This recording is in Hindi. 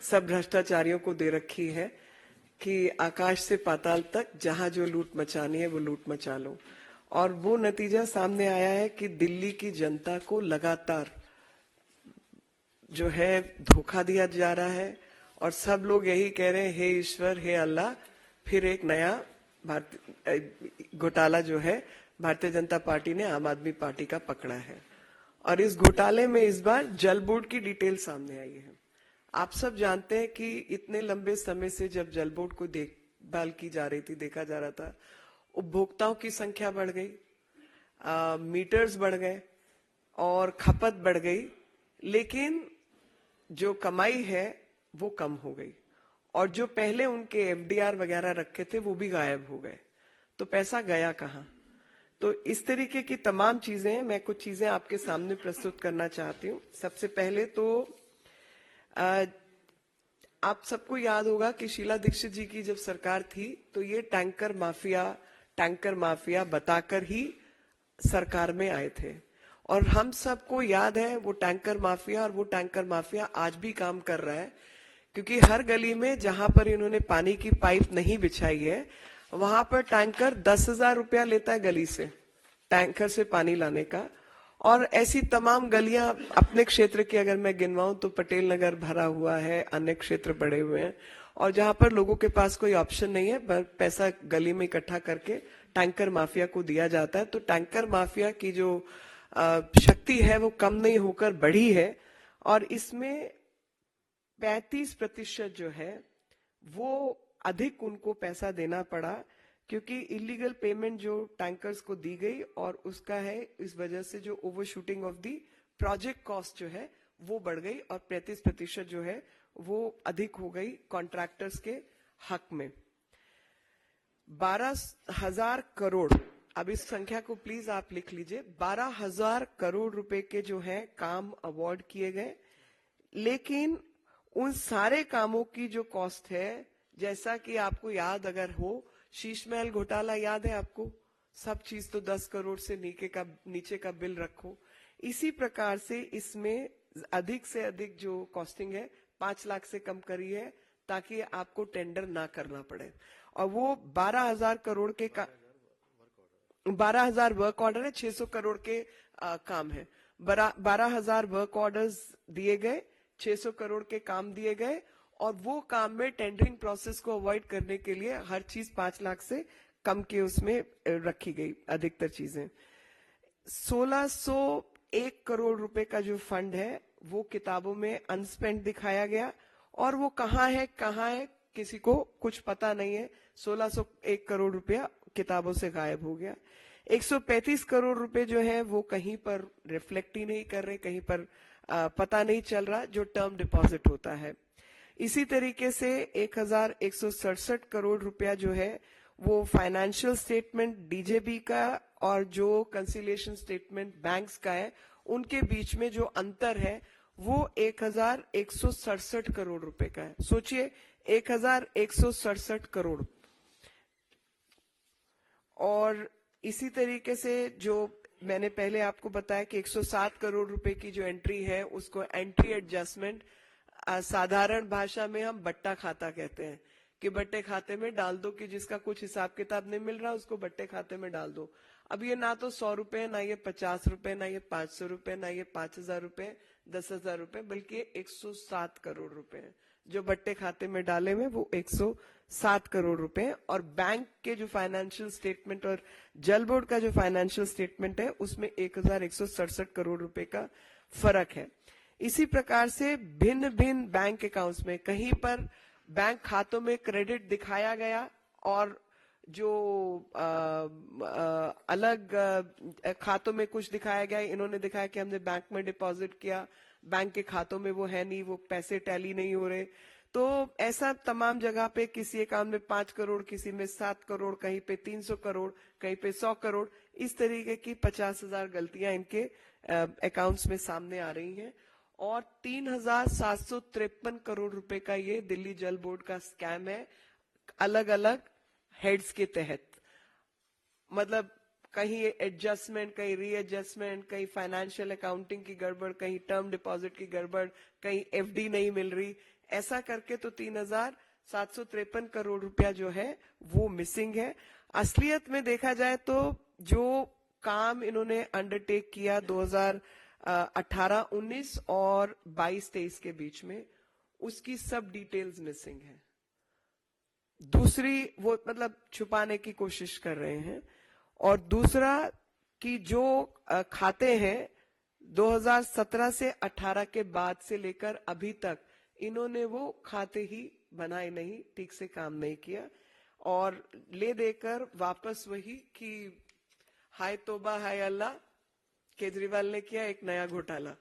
सब भ्रष्टाचारियों को दे रखी है कि आकाश से पाताल तक जहां जो लूट मचानी है वो लूट मचा लो। और वो नतीजा सामने आया है कि दिल्ली की जनता को लगातार जो है धोखा दिया जा रहा है और सब लोग यही कह रहे हैं, हे ईश्वर, हे अल्लाह, फिर एक नया घोटाला जो है भारतीय जनता पार्टी ने आम आदमी पार्टी का पकड़ा है। और इस घोटाले में इस बार जल बोर्ड की डिटेल सामने आई है। आप सब जानते हैं कि इतने लंबे समय से जब जल बोर्ड को देखभाल की जा रही थी, देखा जा रहा था, उपभोक्ताओं की संख्या बढ़ गई, मीटर्स बढ़ गए और खपत बढ़ गई, लेकिन जो कमाई है वो कम हो गई और जो पहले उनके एफडीआर वगैरह रखे थे वो भी गायब हो गए। तो पैसा गया कहाँ? तो इस तरीके की तमाम चीजें, मैं कुछ चीजें आपके सामने प्रस्तुत करना चाहती हूँ। सबसे पहले तो आप सबको याद होगा कि शीला दीक्षित जी की जब सरकार थी तो ये टैंकर माफिया बताकर ही सरकार में आए थे और हम सबको याद है वो टैंकर माफिया आज भी काम कर रहा है, क्योंकि हर गली में जहां पर इन्होंने पानी की पाइप नहीं बिछाई है वहां पर टैंकर 10,000 रुपया लेता है गली से, टैंकर से पानी लाने का। और ऐसी तमाम गलियां अपने क्षेत्र की अगर मैं गिनवाऊं तो पटेल नगर भरा हुआ है, अन्य क्षेत्र पड़े हुए हैं, और जहां पर लोगों के पास कोई ऑप्शन नहीं है, पैसा गली में इकट्ठा करके टैंकर माफिया को दिया जाता है। तो टैंकर माफिया की जो शक्ति है वो कम नहीं होकर बढ़ी है और इसमें 35% जो है वो अधिक उनको पैसा देना पड़ा, क्योंकि इलीगल पेमेंट जो टैंकर्स को दी गई और उसका है, इस वजह से जो over shooting of the project cost जो है वो बढ़ गई और 35% जो है वो अधिक हो गई कॉन्ट्रैक्टर्स के हक में। 12,000 करोड़, अब इस संख्या को प्लीज आप लिख लीजिए, 12,000 करोड़ रुपए के जो है काम अवार्ड किए गए, लेकिन उन सारे कामों की जो कॉस्ट है, जैसा कि आपको याद अगर हो, शीश महल घोटाला याद है आपको, सब चीज तो 10 करोड़ से नीचे का बिल रखो। इसी प्रकार से इसमें अधिक से अधिक जो कॉस्टिंग है 5 लाख से कम करी है ताकि आपको टेंडर ना करना पड़े। और वो 12,000 करोड़ के 12,000 वर्क ऑर्डर है, 600 करोड़ के काम है। 12,000 वर्क ऑर्डर्स दिए गए, 600 करोड़ के काम दिए गए और वो काम में टेंडरिंग प्रोसेस को अवॉइड करने के लिए हर चीज 5 लाख से कम के उसमें रखी गई अधिकतर चीजें। 1,601 करोड़ रुपए का जो फंड है वो किताबों में अनस्पेंड दिखाया गया और वो कहाँ है किसी को कुछ पता नहीं है। 1,601 करोड़ रुपया किताबों से गायब हो गया। 135 करोड़ रुपए जो है वो कहीं पर रिफ्लेक्ट ही नहीं कर रहे, कहीं पर पता नहीं चल रहा, जो टर्म डिपॉजिट होता है। इसी तरीके से 1,167 करोड़ रुपया जो है वो फाइनेंशियल स्टेटमेंट डीजेबी का और जो कंसिलिएशन स्टेटमेंट बैंक्स का है उनके बीच में जो अंतर है वो 1,167 करोड़ रुपए का है। सोचिए, 1,167 करोड़। और इसी तरीके से जो मैंने पहले आपको बताया कि 107 करोड़ रुपए की जो एंट्री है उसको एंट्री एडजस्टमेंट, साधारण भाषा में हम बट्टा खाता कहते हैं कि बट्टे खाते में डाल दो, कि जिसका कुछ हिसाब किताब नहीं मिल रहा उसको बट्टे खाते में डाल दो। अब ये ना तो 100 रुपए, ना ये 50 रुपए, ना ये 500 रुपए, ना ये 5,000 रुपए, 10,000 रुपए, बल्कि 107 करोड़ रुपए जो बट्टे खाते में डाले हुए वो 107 करोड़ रुपए। और बैंक के जो फाइनेंशियल स्टेटमेंट और जल बोर्ड का जो फाइनेंशियल स्टेटमेंट है उसमें 1,167 करोड़ रुपए का फर्क है। इसी प्रकार से भिन्न भिन्न बैंक अकाउंट्स में कहीं पर बैंक खातों में क्रेडिट दिखाया गया और जो अलग खातों में कुछ दिखाया गया, इन्होंने दिखाया कि हमने बैंक में डिपॉजिट किया, बैंक के खातों में वो है नहीं, वो पैसे टैली नहीं हो रहे। तो ऐसा तमाम जगह पे किसी अकाउंट में 5 करोड़, किसी में 7 करोड़, कहीं पे 300 करोड़, कहीं पे 100 करोड़, इस तरीके की 50,000 गलतियां इनके अकाउंट्स में सामने आ रही हैं। और 3,753 करोड़ रुपए का ये दिल्ली जल बोर्ड का स्कैम है, अलग अलग हेड्स के तहत। मतलब कहीं एडजस्टमेंट, कहीं रीएडजस्टमेंट, कहीं फाइनेंशियल अकाउंटिंग की गड़बड़, कहीं टर्म डिपॉजिट की गड़बड़, कहीं एफडी नहीं मिल रही, ऐसा करके तो 3,753 करोड़ रुपया जो है वो मिसिंग है। असलियत में देखा जाए तो जो काम इन्होंने अंडरटेक किया 2018-19 और 22-23 के बीच में, उसकी सब डिटेल्स मिसिंग है। दूसरी वो मतलब छुपाने की कोशिश कर रहे हैं। और दूसरा कि जो खाते हैं 2017 से 18 के बाद से लेकर अभी तक इन्होंने वो खाते ही बनाए नहीं, ठीक से काम नहीं किया और ले देकर वापस वही कि हाय तौबा हाय अल्लाह, केजरीवाल ने किया एक नया घोटाला।